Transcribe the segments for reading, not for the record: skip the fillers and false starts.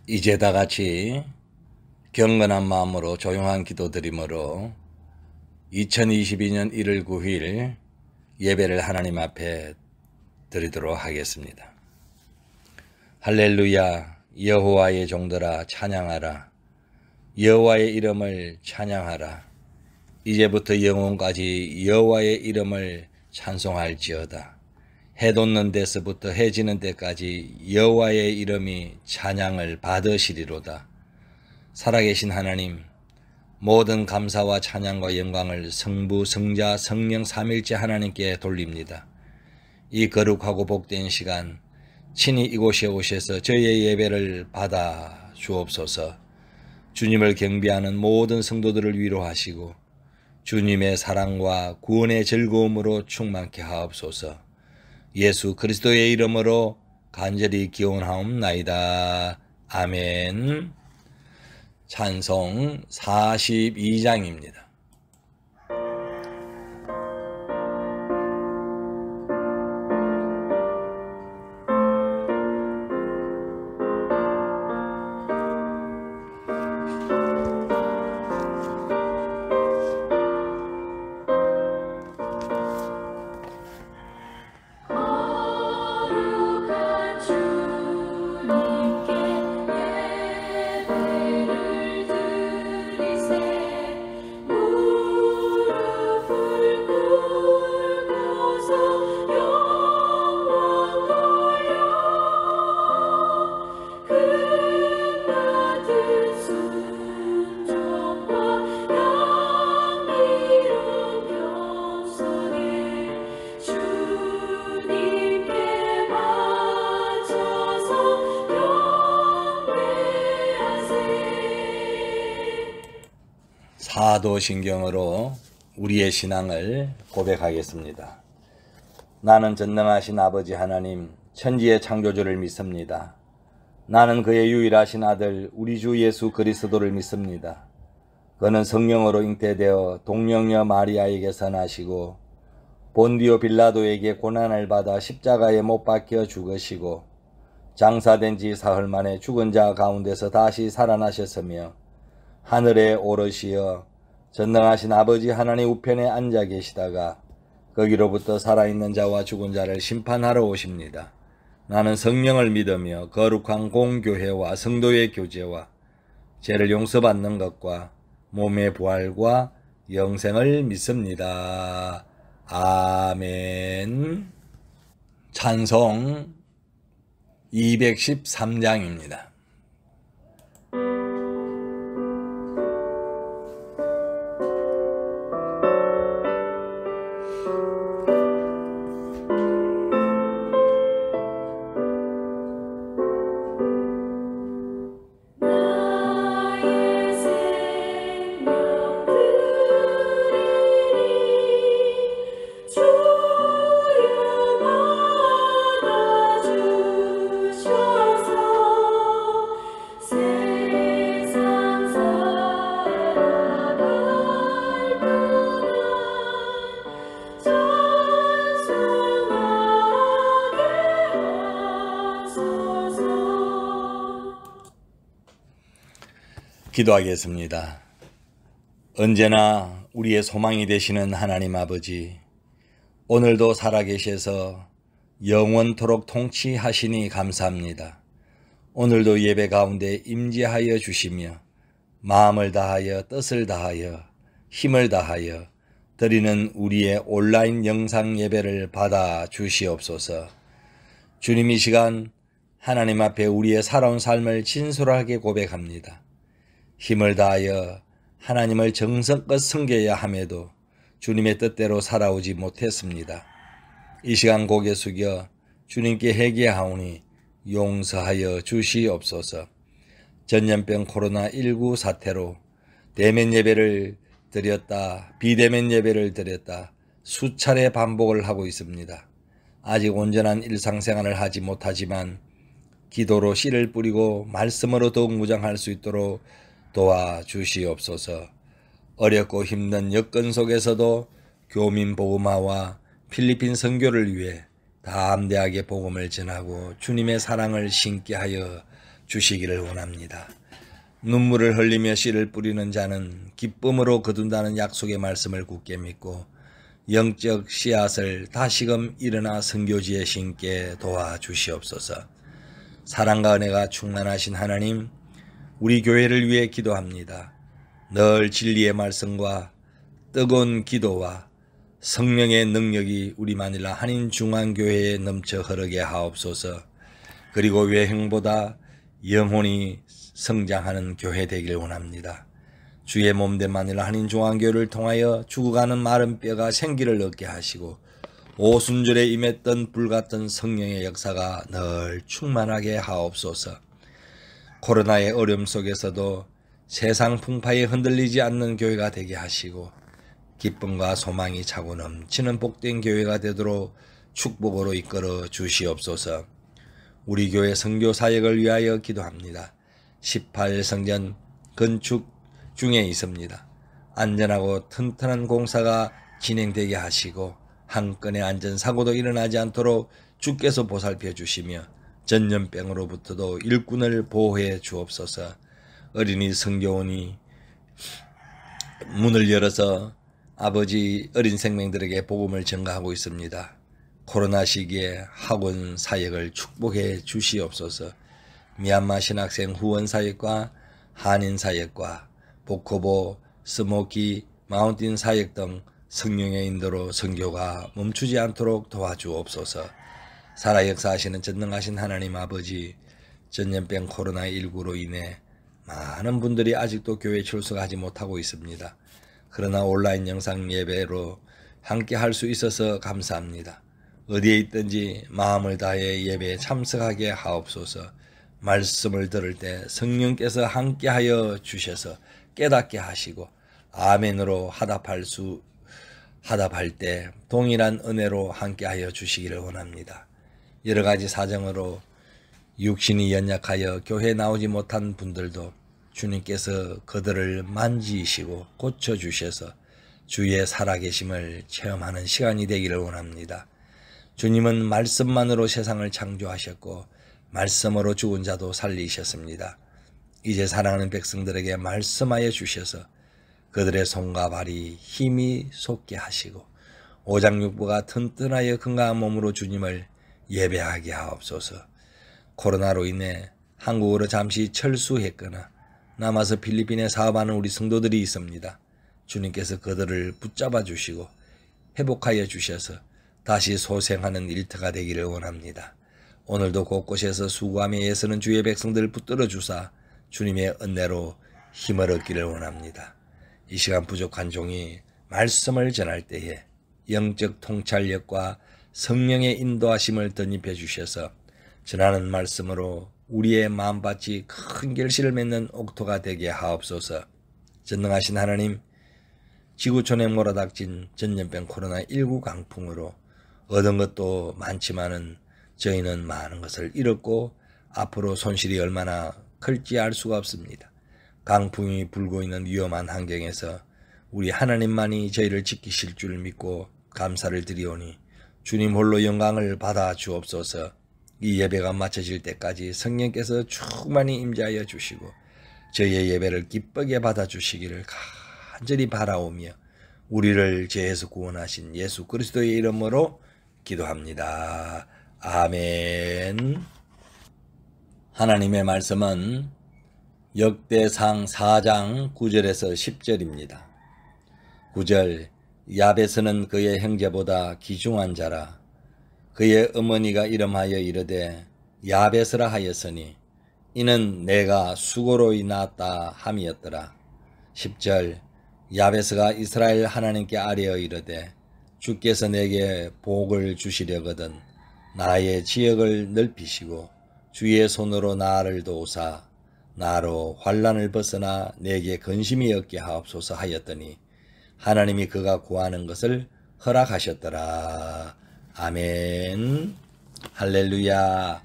이제 다 같이 경건한 마음으로 조용한 기도 드림으로 2022년 1월 9일 예배를 하나님 앞에 드리도록 하겠습니다. 할렐루야. 여호와의 종들아 찬양하라. 여호와의 이름을 찬양하라. 이제부터 영혼까지 여호와의 이름을 찬송할지어다. 해 돋는 데서부터 해 지는 데까지 여호와의 이름이 찬양을 받으시리로다. 살아계신 하나님, 모든 감사와 찬양과 영광을 성부, 성자, 성령 삼일째 하나님께 돌립니다. 이 거룩하고 복된 시간 친히 이곳에 오셔서 저희의 예배를 받아 주옵소서. 주님을 경배하는 모든 성도들을 위로하시고 주님의 사랑과 구원의 즐거움으로 충만케 하옵소서. 예수 그리스도의 이름으로 간절히 기원하옵나이다. 아멘. 찬송 42장입니다. 사도신경으로 우리의 신앙을 고백하겠습니다. 나는 전능하신 아버지 하나님, 천지의 창조주를 믿습니다. 나는 그의 유일하신 아들 우리 주 예수 그리스도를 믿습니다. 그는 성령으로 잉태되어 동령녀 마리아에게서 나시고 본디오 빌라도에게 고난을 받아 십자가에 못 박혀 죽으시고 장사된 지 사흘 만에 죽은 자 가운데서 다시 살아나셨으며 하늘에 오르시어 전능하신 아버지 하나님 우편에 앉아 계시다가 거기로부터 살아있는 자와 죽은 자를 심판하러 오십니다. 나는 성령을 믿으며 거룩한 공교회와 성도의 교제와 죄를 용서받는 것과 몸의 부활과 영생을 믿습니다. 아멘. 찬송 213장입니다. 기도하겠습니다. 언제나 우리의 소망이 되시는 하나님 아버지, 오늘도 살아계셔서 영원토록 통치하시니 감사합니다. 오늘도 예배 가운데 임재하여 주시며 마음을 다하여 뜻을 다하여 힘을 다하여 드리는 우리의 온라인 영상 예배를 받아 주시옵소서. 주님, 이 시간 하나님 앞에 우리의 살아온 삶을 진솔하게 고백합니다. 힘을 다하여 하나님을 정성껏 섬겨야 함에도 주님의 뜻대로 살아오지 못했습니다. 이 시간 고개 숙여 주님께 회개하오니 용서하여 주시옵소서. 전염병 코로나19 사태로 대면 예배를 드렸다, 비대면 예배를 드렸다 수차례 반복을 하고 있습니다. 아직 온전한 일상생활을 하지 못하지만 기도로 씨를 뿌리고 말씀으로 더욱 무장할 수 있도록 도와주시옵소서. 어렵고 힘든 여건 속에서도 교민 복음화와 필리핀 선교를 위해 담대하게 복음을 전하고 주님의 사랑을 신게 하여 주시기를 원합니다. 눈물을 흘리며 씨를 뿌리는 자는 기쁨으로 거둔다는 약속의 말씀을 굳게 믿고 영적 씨앗을 다시금 일어나 선교지에 심게 도와주시옵소서. 사랑과 은혜가 충만하신 하나님, 우리 교회를 위해 기도합니다. 늘 진리의 말씀과 뜨거운 기도와 성령의 능력이 우리 마닐라 한인중앙교회에 넘쳐 흐르게 하옵소서. 그리고 외형보다 영혼이 성장하는 교회 되길 원합니다. 주의 몸된 마닐라 한인중앙교회를 통하여 죽어가는 마른 뼈가 생기를 얻게 하시고 오순절에 임했던 불같은 성령의 역사가 늘 충만하게 하옵소서. 코로나의 어려움 속에서도 세상 풍파에 흔들리지 않는 교회가 되게 하시고 기쁨과 소망이 차고 넘치는 복된 교회가 되도록 축복으로 이끌어 주시옵소서. 우리 교회 선교 사역을 위하여 기도합니다. 18성전 건축 중에 있습니다. 안전하고 튼튼한 공사가 진행되게 하시고 한 건의 안전사고도 일어나지 않도록 주께서 보살펴 주시며 전염병으로부터도 일꾼을 보호해 주옵소서. 어린이 선교원이 문을 열어서 아버지 어린 생명들에게 복음을 전가하고 있습니다. 코로나 시기에 학원 사역을 축복해 주시옵소서. 미얀마 신학생 후원 사역과 한인 사역과 보코보, 스모키, 마운틴 사역 등 성령의 인도로 선교가 멈추지 않도록 도와주옵소서. 살아 역사하시는 전능하신 하나님 아버지, 전염병 코로나19로 인해 많은 분들이 아직도 교회에 출석하지 못하고 있습니다. 그러나 온라인 영상 예배로 함께 할 수 있어서 감사합니다. 어디에 있든지 마음을 다해 예배에 참석하게 하옵소서. 말씀을 들을 때 성령께서 함께하여 주셔서 깨닫게 하시고 아멘으로 하답할 때 동일한 은혜로 함께하여 주시기를 원합니다. 여러 가지 사정으로 육신이 연약하여 교회에 나오지 못한 분들도 주님께서 그들을 만지시고 고쳐주셔서 주의 살아계심을 체험하는 시간이 되기를 원합니다. 주님은 말씀만으로 세상을 창조하셨고 말씀으로 죽은 자도 살리셨습니다. 이제 사랑하는 백성들에게 말씀하여 주셔서 그들의 손과 발이 힘이 솟게 하시고 오장육부가 튼튼하여 건강한 몸으로 주님을 예배하게 하옵소서. 코로나로 인해 한국으로 잠시 철수했거나 남아서 필리핀에 사업하는 우리 성도들이 있습니다. 주님께서 그들을 붙잡아 주시고 회복하여 주셔서 다시 소생하는 일터가 되기를 원합니다. 오늘도 곳곳에서 수고하며 애쓰는 주의 백성들을 붙들어 주사 주님의 은혜로 힘을 얻기를 원합니다. 이 시간 부족한 종이 말씀을 전할 때에 영적 통찰력과 성령의 인도하심을 덧입혀 주셔서 전하는 말씀으로 우리의 마음밭이 큰 결실을 맺는 옥토가 되게 하옵소서. 전능하신 하나님, 지구촌에 몰아닥친 전염병 코로나19 강풍으로 얻은 것도 많지만은 저희는 많은 것을 잃었고 앞으로 손실이 얼마나 클지 알 수가 없습니다. 강풍이 불고 있는 위험한 환경에서 우리 하나님만이 저희를 지키실 줄 믿고 감사를 드리오니 주님 홀로 영광을 받아 주옵소서. 이 예배가 마쳐질 때까지 성령께서 충만히 임재하여 주시고 저희의 예배를 기쁘게 받아주시기를 간절히 바라오며 우리를 죄에서 구원하신 예수 그리스도의 이름으로 기도합니다. 아멘. 하나님의 말씀은 역대상 4장 9절에서 10절입니다. 9절, 야베스는 그의 형제보다 귀중한 자라. 그의 어머니가 이름하여 이르되 야베스라 하였으니 이는 내가 수고로 낳았다 함이었더라. 10절, 야베스가 이스라엘 하나님께 아뢰어 이르되 주께서 내게 복을 주시려거든 나의 지역을 넓히시고 주의 손으로 나를 도우사 나로 환난을 벗어나 내게 근심이 없게 하옵소서 하였더니 하나님이 그가 구하는 것을 허락하셨더라. 아멘. 할렐루야.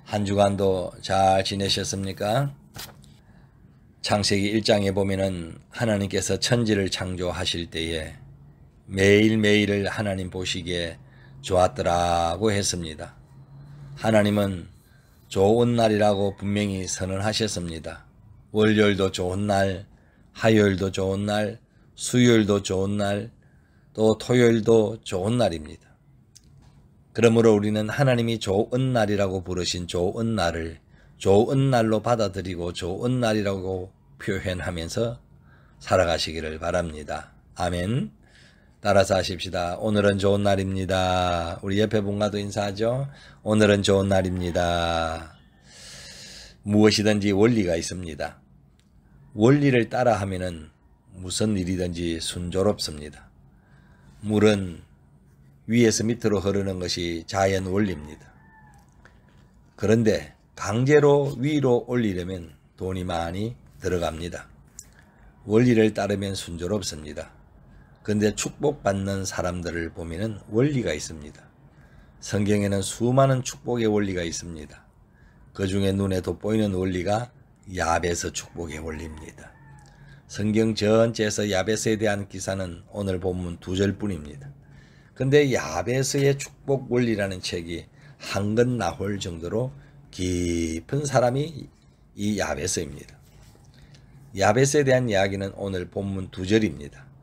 한 주간도 잘 지내셨습니까? 창세기 1장에 보면은 하나님께서 천지를 창조하실 때에 매일매일을 하나님 보시기에 좋았더라고 했습니다. 하나님은 좋은 날이라고 분명히 선언하셨습니다. 월요일도 좋은 날, 화요일도 좋은 날, 수요일도 좋은 날, 또 토요일도 좋은 날입니다. 그러므로 우리는 하나님이 좋은 날이라고 부르신 좋은 날을 좋은 날로 받아들이고 좋은 날이라고 표현하면서 살아가시기를 바랍니다. 아멘. 따라서 하십시다. 오늘은 좋은 날입니다. 우리 옆에 분과도 인사하죠. 오늘은 좋은 날입니다. 무엇이든지 원리가 있습니다. 원리를 따라하면은 무슨 일이든지 순조롭습니다. 물은 위에서 밑으로 흐르는 것이 자연 원리입니다. 그런데 강제로 위로 올리려면 돈이 많이 들어갑니다. 원리를 따르면 순조롭습니다. 그런데 축복받는 사람들을 보면 원리가 있습니다. 성경에는 수많은 축복의 원리가 있습니다. 그 중에 눈에 돋보이는 원리가 야베스 축복의 원리입니다. 성경 전체에서 야베스에 대한 기사는 오늘 본문 2절뿐입니다. 근데 야베스의 축복 원리라는 책이 한권 나올 정도로 깊은 사람이 이 야베스입니다. 야베스에 대한 이야기는 오늘 본문 2절입니다.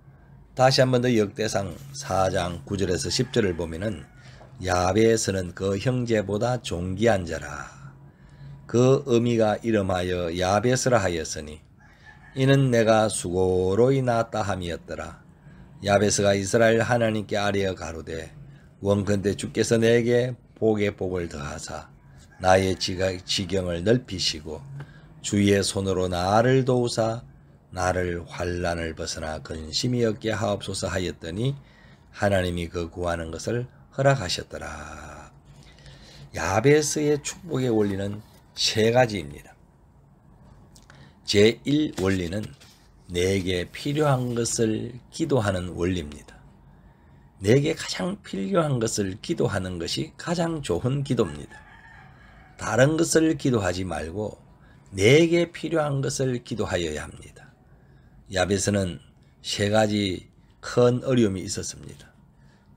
다시 한 번 더 역대상 4장 9절에서 10절을 보면은 야베스는 그 형제보다 존귀한 자라. 그 의미가 이름하여 야베스라 하였으니 이는 내가 수고로이 낳았다 함이었더라. 야베스가 이스라엘 하나님께 아뢰어 가로되 원컨대 주께서 내게 복에 복을 더하사 나의 지경을 넓히시고 주의 손으로 나를 도우사 나를 환난을 벗어나 근심이 없게 하옵소서 하였더니 하나님이 그 구하는 것을 허락하셨더라. 야베스의 축복의 원리는 3가지입니다. 제1 원리는 내게 필요한 것을 기도하는 원리입니다. 내게 가장 필요한 것을 기도하는 것이 가장 좋은 기도입니다. 다른 것을 기도하지 말고 내게 필요한 것을 기도하여야 합니다. 야베스는 3가지 큰 어려움이 있었습니다.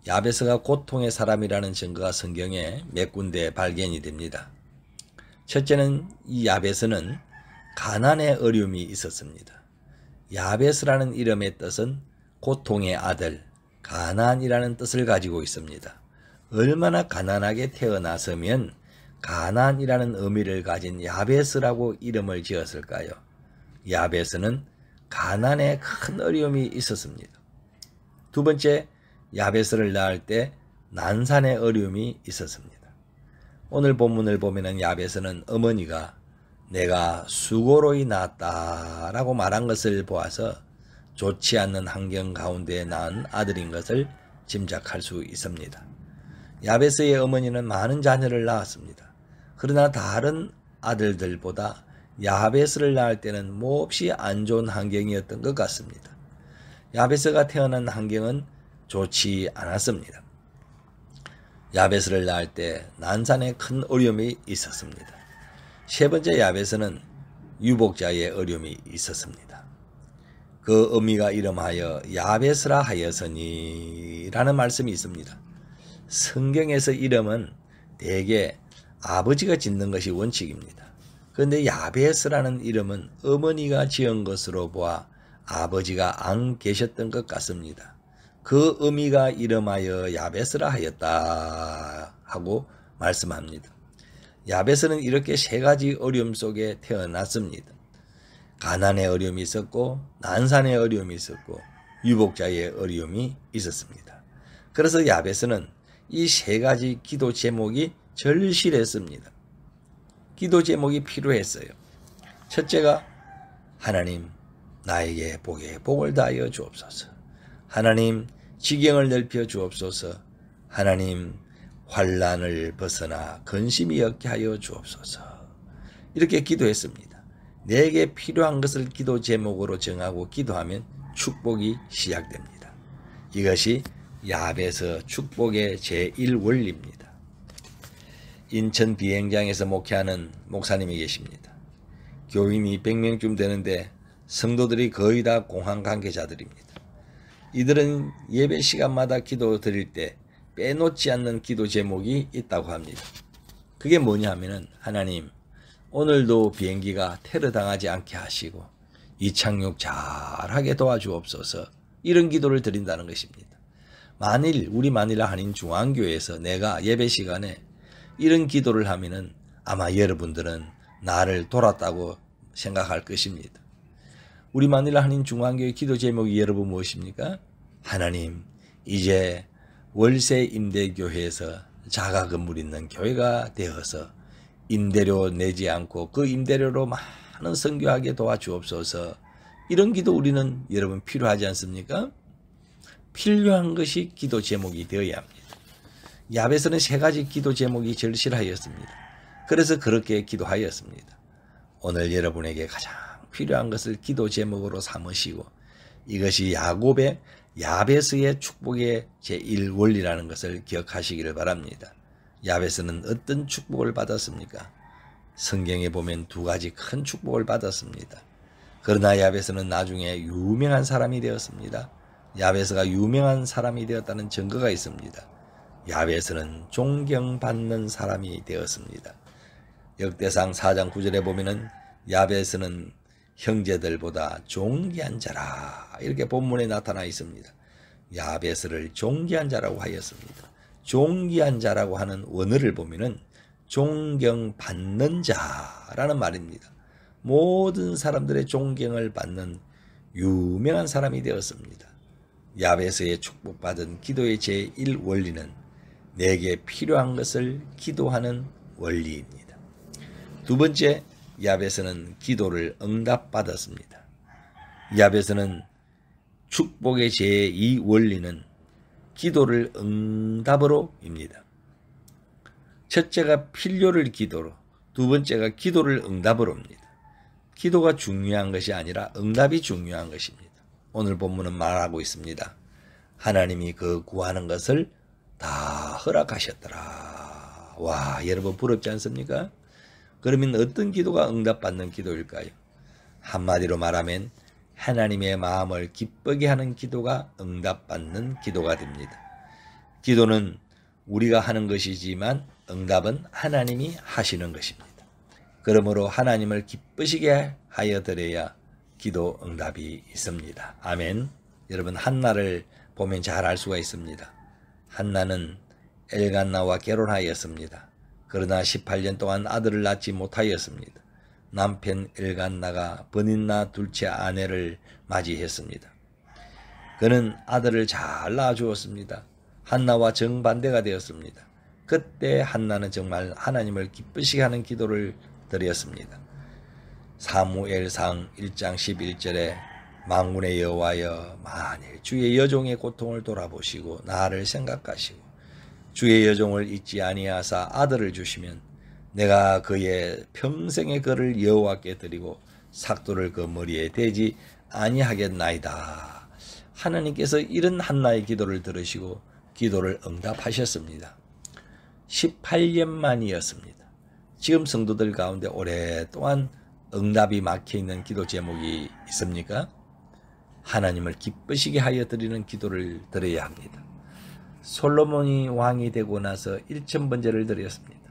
야베스가 고통의 사람이라는 증거가 성경에 몇 군데 발견이 됩니다. 첫째는 이 야베스는 가난의 어려움이 있었습니다. 야베스라는 이름의 뜻은 고통의 아들, 가난이라는 뜻을 가지고 있습니다. 얼마나 가난하게 태어났으면 가난이라는 의미를 가진 야베스라고 이름을 지었을까요? 야베스는 가난에 큰 어려움이 있었습니다. 2번째, 야베스를 낳을 때 난산의 어려움이 있었습니다. 오늘 본문을 보면 야베스는 어머니가 내가 수고로이 낳았다라고 말한 것을 보아서 좋지 않는 환경 가운데 낳은 아들인 것을 짐작할 수 있습니다. 야베스의 어머니는 많은 자녀를 낳았습니다. 그러나 다른 아들들보다 야베스를 낳을 때는 몹시 안 좋은 환경이었던 것 같습니다. 야베스가 태어난 환경은 좋지 않았습니다. 야베스를 낳을 때 난산에 큰 어려움이 있었습니다. 3번째, 야베스는 유복자의 어려움이 있었습니다. 그 의미가 이름하여 야베스라 하였으니 라는 말씀이 있습니다. 성경에서 이름은 대개 아버지가 짓는 것이 원칙입니다. 그런데 야베스라는 이름은 어머니가 지은 것으로 보아 아버지가 안 계셨던 것 같습니다. 그 의미가 이름하여 야베스라 하였다 하고 말씀합니다. 야베스는 이렇게 3가지 어려움 속에 태어났습니다. 가난의 어려움이 있었고 난산의 어려움이 있었고 유복자의 어려움이 있었습니다. 그래서 야베스는 이 3가지 기도 제목이 절실했습니다. 기도 제목이 필요했어요. 첫째가 하나님 나에게 복에 복을 다하여 주옵소서. 하나님 지경을 넓혀 주옵소서. 하나님 환난을 벗어나 근심이 없게 하여 주옵소서. 이렇게 기도했습니다. 내게 필요한 것을 기도 제목으로 정하고 기도하면 축복이 시작됩니다. 이것이 야베스 축복의 제1 원리입니다. 인천 비행장에서 목회하는 목사님이 계십니다. 교인이 100명쯤 되는데 성도들이 거의 다 공항 관계자들입니다. 이들은 예배 시간마다 기도 드릴 때 빼놓지 않는 기도 제목이 있다고 합니다. 그게 뭐냐 하면은 하나님 오늘도 비행기가 테러 당하지 않게 하시고 이착륙 잘하게 도와주옵소서 이런 기도를 드린다는 것입니다. 만일 우리 마닐라 한인 중앙교회에서 내가 예배 시간에 이런 기도를 하면은 아마 여러분들은 나를 돌았다고 생각할 것입니다. 우리 마닐라 한인 중앙교회 기도 제목이 여러분 무엇입니까? 하나님 이제 월세 임대교회에서 자가 건물 있는 교회가 되어서 임대료 내지 않고 그 임대료로 많은 선교하게 도와주옵소서. 이런 기도 우리는 여러분 필요하지 않습니까? 필요한 것이 기도 제목이 되어야 합니다. 야베스는 3가지 기도 제목이 절실하였습니다. 그래서 그렇게 기도하였습니다. 오늘 여러분에게 가장 필요한 것을 기도 제목으로 삼으시고 이것이 야곱의 야베스의 축복의 제1원리라는 것을 기억하시기를 바랍니다. 야베스는 어떤 축복을 받았습니까? 성경에 보면 2가지 큰 축복을 받았습니다. 그러나 야베스는 나중에 유명한 사람이 되었습니다. 야베스가 유명한 사람이 되었다는 증거가 있습니다. 야베스는 존경받는 사람이 되었습니다. 역대상 4장 9절에 보면은 야베스는 형제들보다 존귀한 자라 이렇게 본문에 나타나 있습니다. 야베스를 존귀한 자라고 하였습니다. 존귀한 자라고 하는 원어를 보면은 존경받는 자라는 말입니다. 모든 사람들의 존경을 받는 유명한 사람이 되었습니다. 야베스의 축복받은 기도의 제1원리는 내게 필요한 것을 기도하는 원리입니다. 2번째, 야베스는 기도를 응답받았습니다. 야베스는 축복의 제2원리는 기도를 응답으로입니다. 첫째가 필요를 기도로, 2번째가 기도를 응답으로입니다. 기도가 중요한 것이 아니라 응답이 중요한 것입니다. 오늘 본문은 말하고 있습니다. 하나님이 그 구하는 것을 다 허락하셨더라. 와, 여러분 부럽지 않습니까? 그러면 어떤 기도가 응답받는 기도일까요? 한마디로 말하면 하나님의 마음을 기쁘게 하는 기도가 응답받는 기도가 됩니다. 기도는 우리가 하는 것이지만 응답은 하나님이 하시는 것입니다. 그러므로 하나님을 기쁘시게 하여 드려야 기도 응답이 있습니다. 아멘. 여러분 한나를 보면 잘 알 수가 있습니다. 한나는 엘간나와 결혼하였습니다. 그러나 18년 동안 아들을 낳지 못하였습니다. 남편 엘간나가 버닌나 둘째 아내를 맞이했습니다. 그는 아들을 잘 낳아주었습니다. 한나와 정반대가 되었습니다. 그때 한나는 정말 하나님을 기쁘시게 하는 기도를 드렸습니다. 사무엘상 1장 11절에 만군의 여호와여 만일 주의 여종의 고통을 돌아보시고 나를 생각하시고 주의 여종을 잊지 아니하사 아들을 주시면 내가 그의 평생의 그를 여호와께 드리고 삭도를 그 머리에 대지 아니하겠나이다. 하나님께서 이런 한나의 기도를 들으시고 기도를 응답하셨습니다. 18년 만이었습니다. 지금 성도들 가운데 오랫동안 응답이 막혀있는 기도 제목이 있습니까? 하나님을 기쁘시게 하여 드리는 기도를 드려야 합니다. 솔로몬이 왕이 되고 나서 1000번제를 드렸습니다.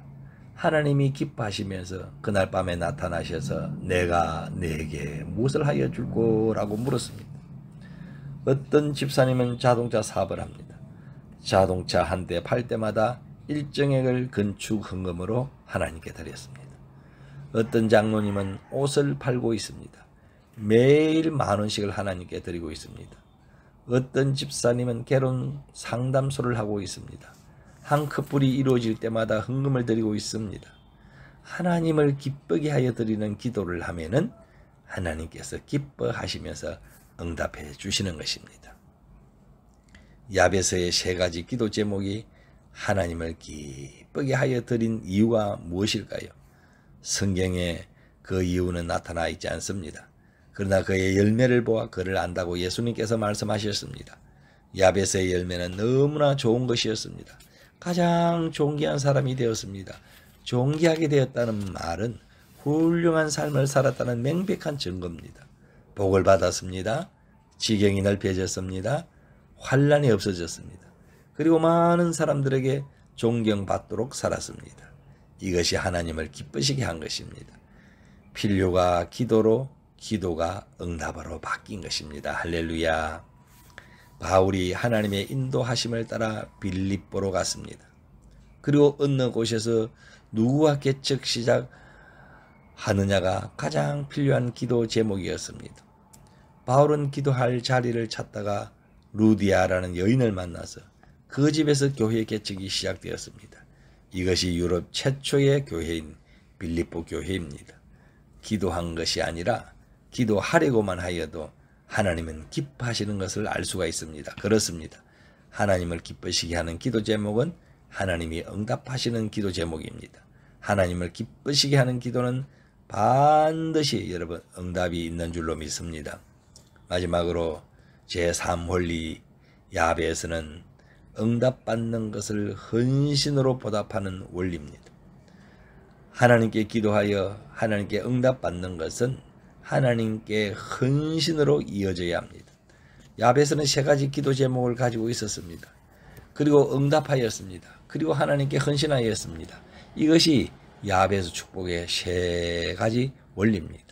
하나님이 기뻐하시면서 그날 밤에 나타나셔서 내가 내게 무엇을 하여 줄 거라고 물었습니다. 어떤 집사님은 자동차 사업을 합니다. 자동차 한 대 팔 때마다 일정액을 건축 헌금으로 하나님께 드렸습니다. 어떤 장로님은 옷을 팔고 있습니다. 매일 10,000원씩을 하나님께 드리고 있습니다. 어떤 집사님은 결혼 상담소를 하고 있습니다. 한 커플이 이루어질 때마다 헌금을 드리고 있습니다. 하나님을 기쁘게 하여 드리는 기도를 하면은 하나님께서 기뻐하시면서 응답해 주시는 것입니다. 야베스의 3가지 기도 제목이 하나님을 기쁘게 하여 드린 이유가 무엇일까요? 성경에 그 이유는 나타나 있지 않습니다. 그러나 그의 열매를 보아 그를 안다고 예수님께서 말씀하셨습니다. 야베스의 열매는 너무나 좋은 것이었습니다. 가장 존귀한 사람이 되었습니다. 존귀하게 되었다는 말은 훌륭한 삶을 살았다는 명백한 증거입니다. 복을 받았습니다. 지경이 넓혀졌습니다. 환난이 없어졌습니다. 그리고 많은 사람들에게 존경받도록 살았습니다. 이것이 하나님을 기쁘시게 한 것입니다. 필요가 기도로, 기도가 응답으로 바뀐 것입니다. 할렐루야. 바울이 하나님의 인도하심을 따라 빌립보로 갔습니다. 그리고 어느 곳에서 누구와 개척 시작하느냐가 가장 필요한 기도 제목이었습니다. 바울은 기도할 자리를 찾다가 루디아라는 여인을 만나서 그 집에서 교회 개척이 시작되었습니다. 이것이 유럽 최초의 교회인 빌립보 교회입니다. 기도한 것이 아니라 기도하려고만 하여도 하나님은 기뻐하시는 것을 알 수가 있습니다. 그렇습니다. 하나님을 기쁘시게 하는 기도 제목은 하나님이 응답하시는 기도 제목입니다. 하나님을 기쁘시게 하는 기도는 반드시 여러분 응답이 있는 줄로 믿습니다. 마지막으로 제3원리 야베스는 응답받는 것을 헌신으로 보답하는 원리입니다. 하나님께 기도하여 하나님께 응답받는 것은 하나님께 헌신으로 이어져야 합니다. 야베스는 3가지 기도 제목을 가지고 있었습니다. 그리고 응답하였습니다. 그리고 하나님께 헌신하였습니다. 이것이 야베스 축복의 3가지 원리입니다.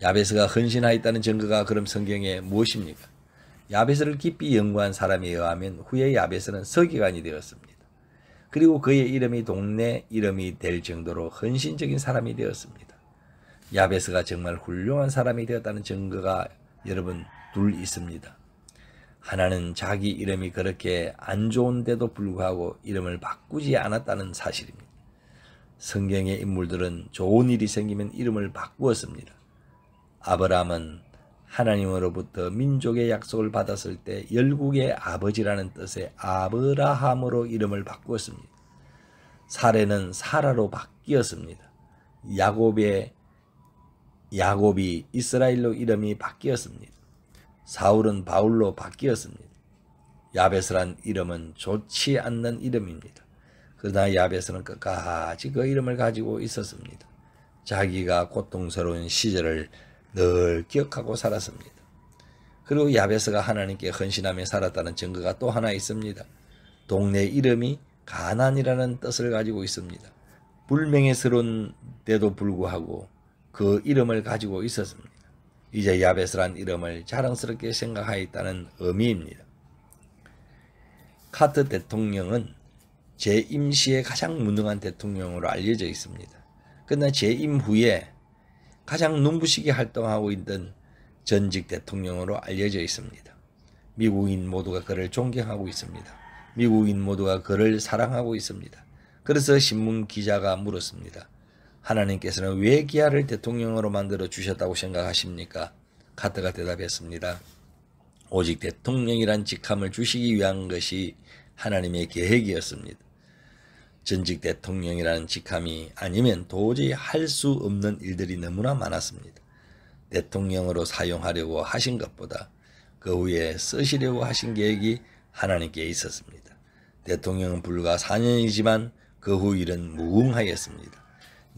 야베스가 헌신하였다는 증거가 그럼 성경에 무엇입니까? 야베스를 깊이 연구한 사람에 의하면 후에 야베스는 서기관이 되었습니다. 그리고 그의 이름이 동네 이름이 될 정도로 헌신적인 사람이 되었습니다. 야베스가 정말 훌륭한 사람이 되었다는 증거가 여러분 둘 있습니다. 하나는 자기 이름이 그렇게 안 좋은데도 불구하고 이름을 바꾸지 않았다는 사실입니다. 성경의 인물들은 좋은 일이 생기면 이름을 바꾸었습니다. 아브라함은 하나님으로부터 민족의 약속을 받았을 때 열국의 아버지라는 뜻의 아브라함으로 이름을 바꾸었습니다. 사레는 사라로 바뀌었습니다. 야곱이 이스라엘로 이름이 바뀌었습니다. 사울은 바울로 바뀌었습니다. 야베스란 이름은 좋지 않는 이름입니다. 그러나 야베스는 끝까지 그 이름을 가지고 있었습니다. 자기가 고통스러운 시절을 늘 기억하고 살았습니다. 그리고 야베스가 하나님께 헌신하며 살았다는 증거가 또 하나 있습니다. 동네 이름이 가난이라는 뜻을 가지고 있습니다. 불명예스러운데도 불구하고 그 이름을 가지고 있었습니다. 이제 야베스란 이름을 자랑스럽게 생각하였다는 의미입니다. 카트 대통령은 재임 시에 가장 무능한 대통령으로 알려져 있습니다. 그러나 재임 후에 가장 눈부시게 활동하고 있던 전직 대통령으로 알려져 있습니다. 미국인 모두가 그를 존경하고 있습니다. 미국인 모두가 그를 사랑하고 있습니다. 그래서 신문 기자가 물었습니다. 하나님께서는 왜 기아를 대통령으로 만들어 주셨다고 생각하십니까? 카트가 대답했습니다. 오직 대통령이란 직함을 주시기 위한 것이 하나님의 계획이었습니다. 전직 대통령이라는 직함이 아니면 도저히 할 수 없는 일들이 너무나 많았습니다. 대통령으로 사용하려고 하신 것보다 그 후에 쓰시려고 하신 계획이 하나님께 있었습니다. 대통령은 불과 4년이지만 그 후 일은 무궁하였습니다.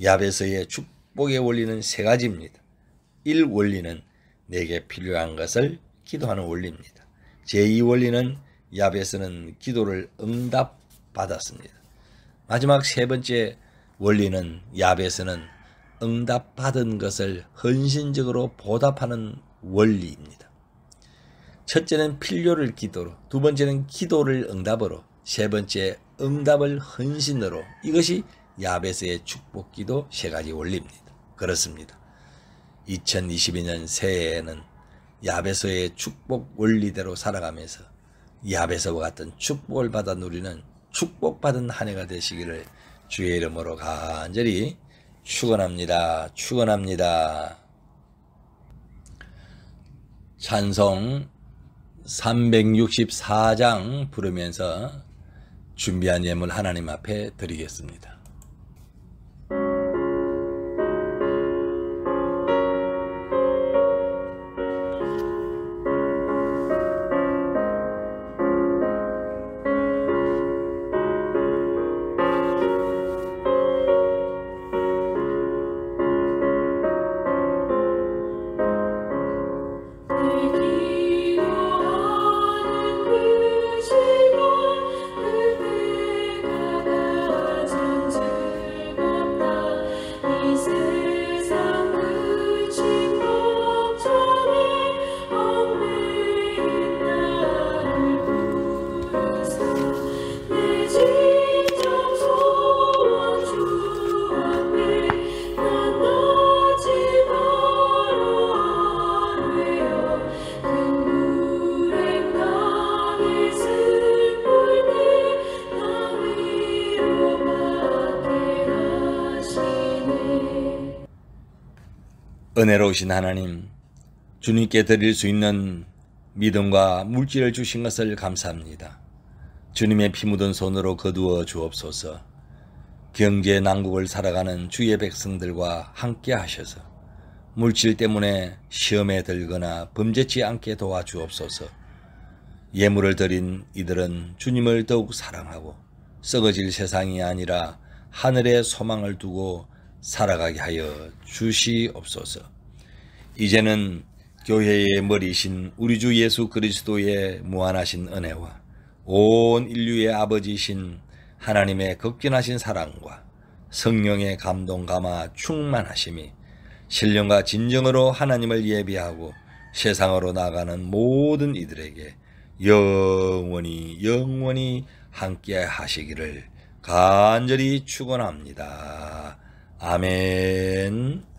야베스의 축복의 원리는 3가지입니다. 1. 원리는 내게 필요한 것을 기도하는 원리입니다. 제2원리는 야베스는 기도를 응답받았습니다. 마지막 3번째 원리는 야베스는 응답받은 것을 헌신적으로 보답하는 원리입니다. 첫째는 필요를 기도로, 2번째는 기도를 응답으로, 3번째 응답을 헌신으로. 이것이 야베스의 축복기도 3가지 원리입니다. 그렇습니다. 2022년 새해에는 야베스의 축복 원리대로 살아가면서 야베스와 같은 축복을 받아 누리는 축복받은 한 해가 되시기를 주의 이름으로 간절히 축원합니다. 축원합니다. 찬송 364장 부르면서 준비한 예물 하나님 앞에 드리겠습니다. 그 은혜로우신 하나님, 주님께 드릴 수 있는 믿음과 물질을 주신 것을 감사합니다. 주님의 피 묻은 손으로 거두어 주옵소서. 경제 난국을 살아가는 주의 백성들과 함께 하셔서 물질 때문에 시험에 들거나 범죄치 않게 도와주옵소서. 예물을 드린 이들은 주님을 더욱 사랑하고 썩어질 세상이 아니라 하늘에 소망을 두고 살아가게 하여 주시옵소서. 이제는 교회의 머리이신 우리 주 예수 그리스도의 무한하신 은혜와 온 인류의 아버지이신 하나님의 극진하신 사랑과 성령의 감동 감화 충만하심이 신령과 진정으로 하나님을 예비하고 세상으로 나가는 모든 이들에게 영원히 함께 하시기를 간절히 축원합니다. 아멘.